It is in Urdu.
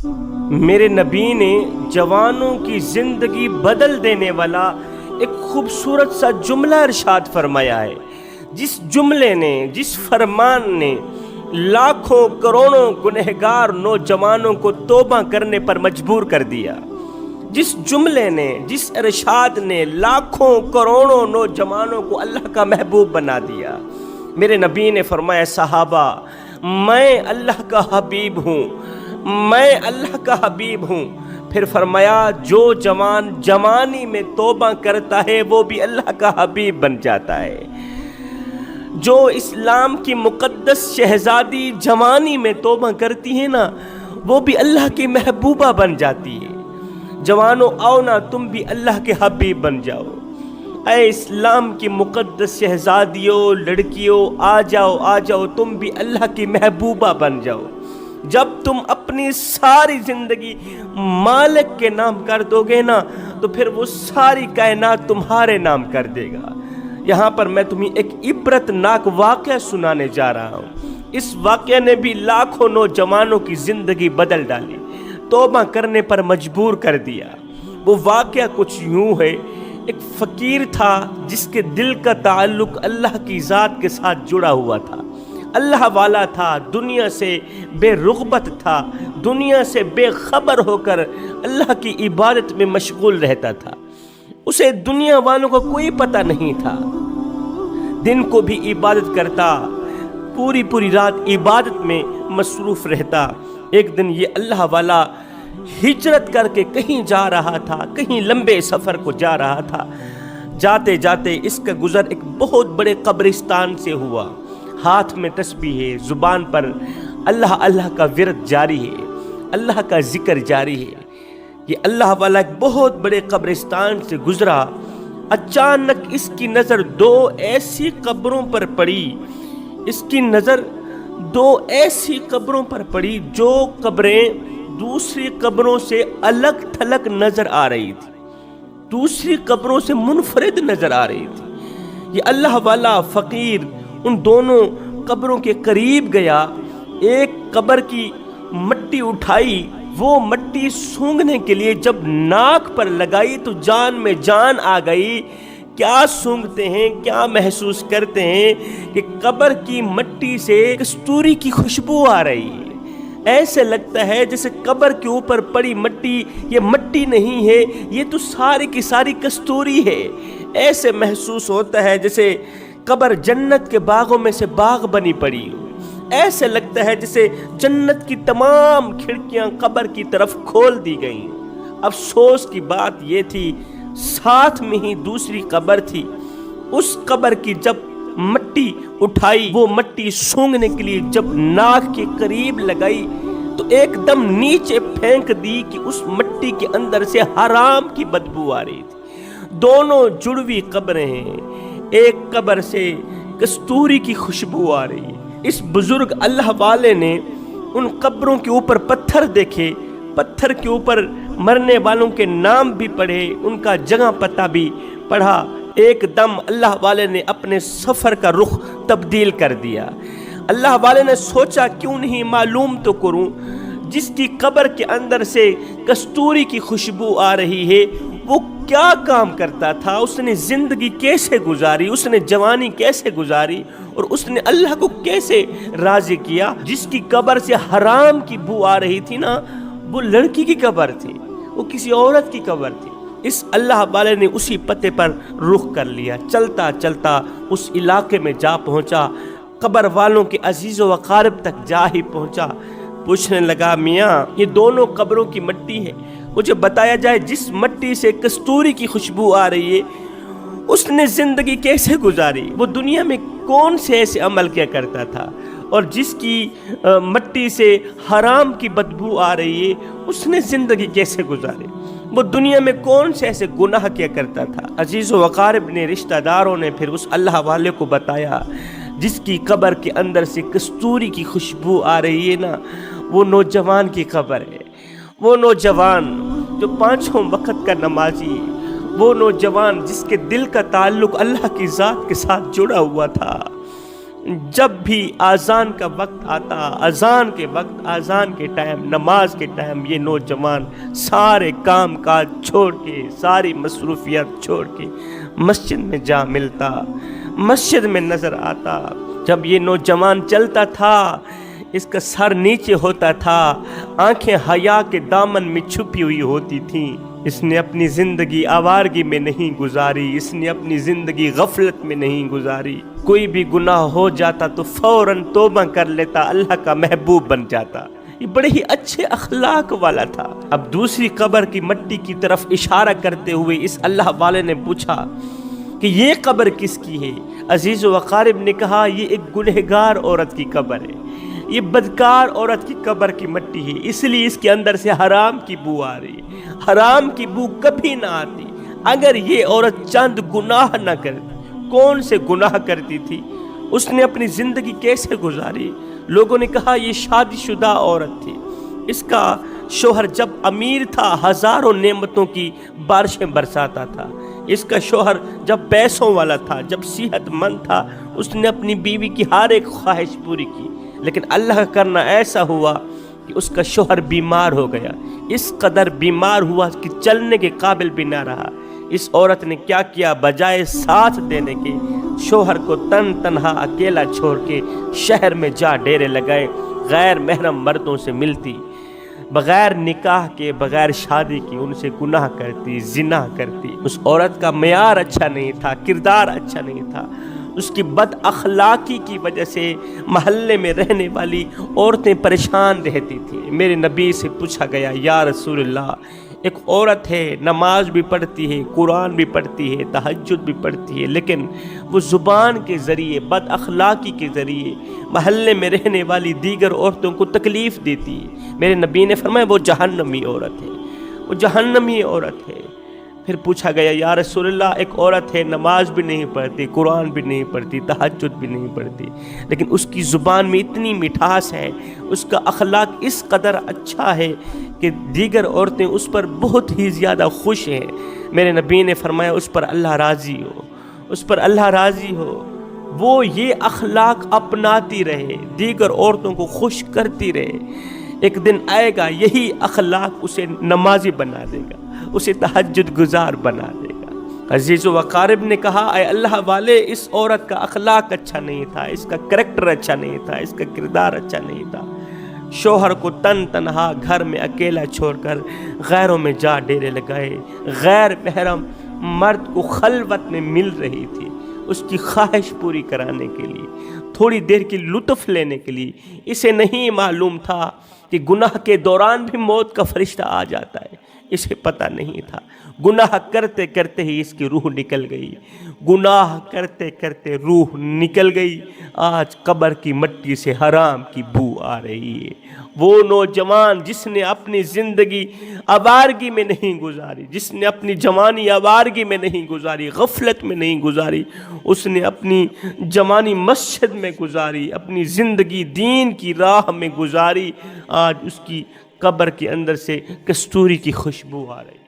میرے نبی نے جوانوں کی زندگی بدل دینے والا ایک خوبصورت سا جملہ ارشاد فرمایا ہے، جس جملے نے، جس فرمان نے لاکھوں کروڑوں گنہگار نوجوانوں کو توبہ کرنے پر مجبور کر دیا، جس جملے نے، جس ارشاد نے لاکھوں کروڑوں نوجوانوں کو اللہ کا محبوب بنا دیا۔ میرے نبی نے فرمایا، صحابہ میں اللہ کا حبیب ہوں، میں اللہ کا حبیب ہوں۔ پھر فرمایا، جو جوان جوانی میں توبہ کرتا ہے وہ بھی اللہ کا حبیب بن جاتا ہے۔ جو اسلام کی مقدس شہزادی جوانی میں توبہ کرتی ہے نا، وہ بھی اللہ کی محبوبہ بن جاتی ہے۔ جوانوں آؤ نا، تم بھی اللہ کے حبیب بن جاؤ۔ اے اسلام کی مقدس شہزادیوں، لڑکیوں، آ جاؤ آ جاؤ، تم بھی اللہ کی محبوبہ بن جاؤ۔ جب تم اپنی ساری زندگی مالک کے نام کر دو گے نا، تو پھر وہ ساری کائنات تمہارے نام کر دے گا۔ یہاں پر میں تمہیں ایک عبرت ناک واقعہ سنانے جا رہا ہوں۔ اس واقعہ نے بھی لاکھوں نوجوانوں کی زندگی بدل ڈالی، توبہ کرنے پر مجبور کر دیا۔ وہ واقعہ کچھ یوں ہے، ایک فقیر تھا جس کے دل کا تعلق اللہ کی ذات کے ساتھ جڑا ہوا تھا، اللہ والا تھا، دنیا سے بے رغبت تھا، دنیا سے بے خبر ہو کر اللہ کی عبادت میں مشغول رہتا تھا۔ اسے دنیا والوں کا کوئی پتہ نہیں تھا، دن کو بھی عبادت کرتا، پوری پوری رات عبادت میں مصروف رہتا۔ ایک دن یہ اللہ والا ہجرت کر کے کہیں جا رہا تھا، کہیں لمبے سفر کو جا رہا تھا۔ جاتے جاتے اس کا گزر ایک بہت بڑے قبرستان سے ہوا۔ ہاتھ میں تسبیح ہے، زبان پر اللہ اللہ کا ورد جاری ہے، اللہ کا ذکر جاری ہے۔ یہ اللہ والا ایک بہت بڑے قبرستان سے گزرا۔ اچانک اس کی نظر دو ایسی قبروں پر پڑی، اس کی نظر دو ایسی قبروں پر پڑی جو قبریں دوسری قبروں سے الگ تھلگ نظر آ رہی تھی، دوسری قبروں سے منفرد نظر آ رہی تھی۔ یہ اللہ والا فقیر ان دونوں قبروں کے قریب گیا، ایک قبر کی مٹی اٹھائی، وہ مٹی سونگھنے کے لیے جب ناک پر لگائی تو جان میں جان آ گئی۔ کیا سونگھتے ہیں، کیا محسوس کرتے ہیں کہ قبر کی مٹی سے کستوری کی خوشبو آ رہی ہے۔ ایسے لگتا ہے جیسے قبر کے اوپر پڑی مٹی یہ مٹی نہیں ہے، یہ تو ساری کی ساری کستوری ہے۔ ایسے محسوس ہوتا ہے جیسے قبر جنت کے باغوں میں سے باغ بنی پڑی ہو۔ ایسے لگتا ہے جیسے جنت کی تمام کھڑکیاں قبر کی طرف کھول دی گئیں۔ افسوس کی بات یہ تھی، ساتھ میں ہی دوسری قبر تھی۔ اس قبر کی جب مٹی اٹھائی، وہ مٹی سونگھنے کے لیے جب ناک کے قریب لگائی تو ایک دم نیچے پھینک دی کہ اس مٹی کے اندر سے حرام کی بدبو آ رہی تھی۔ دونوں جڑوی قبریں ہیں، ایک قبر سے کستوری کی خوشبو آ رہی ہے۔ اس بزرگ اللہ والے نے ان قبروں کے اوپر پتھر دیکھے، پتھر کے اوپر مرنے والوں کے نام بھی پڑھے، ان کا جگہ پتہ بھی پڑھا۔ ایک دم اللہ والے نے اپنے سفر کا رخ تبدیل کر دیا۔ اللہ والے نے سوچا کیوں نہیں معلوم تو کروں، جس کی قبر کے اندر سے کستوری کی خوشبو آ رہی ہے وہ کیا کام کرتا تھا، اس نے زندگی کیسے گزاری، اس نے جوانی کیسے گزاری، اور اس نے اللہ کو کیسے راضی کیا۔ جس کی قبر سے حرام کی بو آ رہی تھی نا، وہ لڑکی کی قبر تھی، وہ کسی عورت کی قبر تھی۔ اس اللہ والے نے اسی پتے پر رخ کر لیا، چلتا چلتا اس علاقے میں جا پہنچا، قبر والوں کے عزیز و اقارب تک جا ہی پہنچا۔ پوچھنے لگا، میاں یہ دونوں قبروں کی مٹی ہے، مجھے بتایا جائے جس مٹی سے کستوری کی خوشبو آ رہی ہے اس نے زندگی کیسے گزاری، وہ دنیا میں کون سے ایسے عمل کیا کرتا تھا، اور جس کی مٹی سے حرام کی بدبو آ رہی ہے اس نے زندگی کیسے گزاری، وہ دنیا میں کون سے ایسے گناہ کیا کرتا تھا۔ عزیز و اقارب نے، رشتہ داروں نے پھر اس اللہ والے کو بتایا جس کی قبر کے اندر سے کستوری کی خوشبو آ رہی ہے نا، وہ نوجوان کی قبر ہے، وہ نوجوان جو پانچوں وقت کا نمازی ہے، وہ نوجوان جس کے دل کا تعلق اللہ کی ذات کے ساتھ جڑا ہوا تھا۔ جب بھی اذان کا وقت آتا، اذان کے وقت، اذان کے ٹائم، نماز کے ٹائم، یہ نوجوان سارے کام کاج چھوڑ کے، ساری مصروفیات چھوڑ کے مسجد میں جا ملتا، مسجد میں نظر آتا۔ جب یہ نوجوان چلتا تھا، اس کا سر نیچے ہوتا تھا، آنکھیں حیا کے دامن میں چھپی ہوئی ہوتی تھیں۔ اس نے اپنی زندگی آوارگی میں نہیں گزاری، اس نے اپنی زندگی غفلت میں نہیں گزاری۔ کوئی بھی گناہ ہو جاتا تو فوراً توبہ کر لیتا، اللہ کا محبوب بن جاتا۔ یہ بڑے ہی اچھے اخلاق والا تھا۔ اب دوسری قبر کی مٹی کی طرف اشارہ کرتے ہوئے اس اللہ والے نے پوچھا کہ یہ قبر کس کی ہے؟ عزیز و اقارب نے کہا یہ ایک گنہگار عورت کی قبر ہے، یہ بدکار عورت کی قبر کی مٹی ہے، اس لیے اس کے اندر سے حرام کی بو آ رہی ہے۔ حرام کی بو کبھی نہ آتی اگر یہ عورت چند گناہ نہ کرتی۔ کون سے گناہ کرتی تھی؟ اس نے اپنی زندگی کیسے گزاری؟ لوگوں نے کہا یہ شادی شدہ عورت تھی، اس کا شوہر جب امیر تھا ہزاروں نعمتوں کی بارشیں برساتا تھا، اس کا شوہر جب پیسوں والا تھا، جب صحت مند تھا، اس نے اپنی بیوی کی ہر ایک خواہش پوری کی۔ لیکن اللہ کا کرنا ایسا ہوا کہ اس کا شوہر بیمار ہو گیا، اس قدر بیمار ہوا کہ چلنے کے قابل بھی نہ رہا۔ اس عورت نے کیا کیا؟ بجائے ساتھ دینے کے شوہر کو تنہا اکیلا چھوڑ کے شہر میں جا ڈیرے لگائے، غیر محرم مردوں سے ملتی، بغیر نکاح کے، بغیر شادی کی ان سے گناہ کرتی، زنا کرتی۔ اس عورت کا معیار اچھا نہیں تھا، کردار اچھا نہیں تھا، اس کی بد اخلاقی کی وجہ سے محلے میں رہنے والی عورتیں پریشان رہتی تھیں۔ میرے نبی سے پوچھا گیا یا رسول اللہ، ایک عورت ہے، نماز بھی پڑھتی ہے، قرآن بھی پڑھتی ہے، تہجد بھی پڑھتی ہے، لیکن وہ زبان کے ذریعے، بد اخلاقی کے ذریعے محلے میں رہنے والی دیگر عورتوں کو تکلیف دیتی ہے۔ میرے نبی نے فرمایا وہ جہنمی عورت ہے، وہ جہنمی عورت ہے۔ پھر پوچھا گیا یا رسول اللہ، ایک عورت ہے، نماز بھی نہیں پڑھتی، قرآن بھی نہیں پڑھتی، تہجد بھی نہیں پڑھتی، لیکن اس کی زبان میں اتنی مٹھاس ہے، اس کا اخلاق اس قدر اچھا ہے کہ دیگر عورتیں اس پر بہت ہی زیادہ خوش ہیں۔ میرے نبی نے فرمایا اس پر اللہ راضی ہو، اس پر اللہ راضی ہو، وہ یہ اخلاق اپناتی رہے، دیگر عورتوں کو خوش کرتی رہے۔ ایک دن آئے گا یہی اخلاق اسے نمازی بنا دے گا، اسے تہجد گزار بنا دے گا۔ عزیز و اقارب نے کہا اے اللہ والے، اس عورت کا اخلاق اچھا نہیں تھا، اس کا کریکٹر اچھا نہیں تھا، اس کا کردار اچھا نہیں تھا۔ شوہر کو تنہا گھر میں اکیلا چھوڑ کر غیروں میں جا ڈیرے لگائے، غیر محرم مرد کو خلوت میں مل رہی تھی، اس کی خواہش پوری کرانے کے لیے، تھوڑی دیر کی لطف لینے کے لیے۔ اسے نہیں معلوم تھا کہ گناہ کے دوران بھی موت کا فرشتہ آ جاتا ہے، اسے پتہ نہیں تھا۔ گناہ کرتے کرتے ہی اس کی روح نکل گئی، گناہ کرتے کرتے روح نکل گئی۔ آج قبر کی مٹی سے حرام کی بو آ رہی ہے۔ وہ نوجوان جس نے اپنی زندگی آوارگی میں نہیں گزاری، جس نے اپنی جوانی آوارگی میں نہیں گزاری، غفلت میں نہیں گزاری، اس نے اپنی جوانی مسجد میں گزاری، اپنی زندگی دین کی راہ میں گزاری، آج اس کی قبر کے اندر سے کستوری کی خوشبو آ رہی۔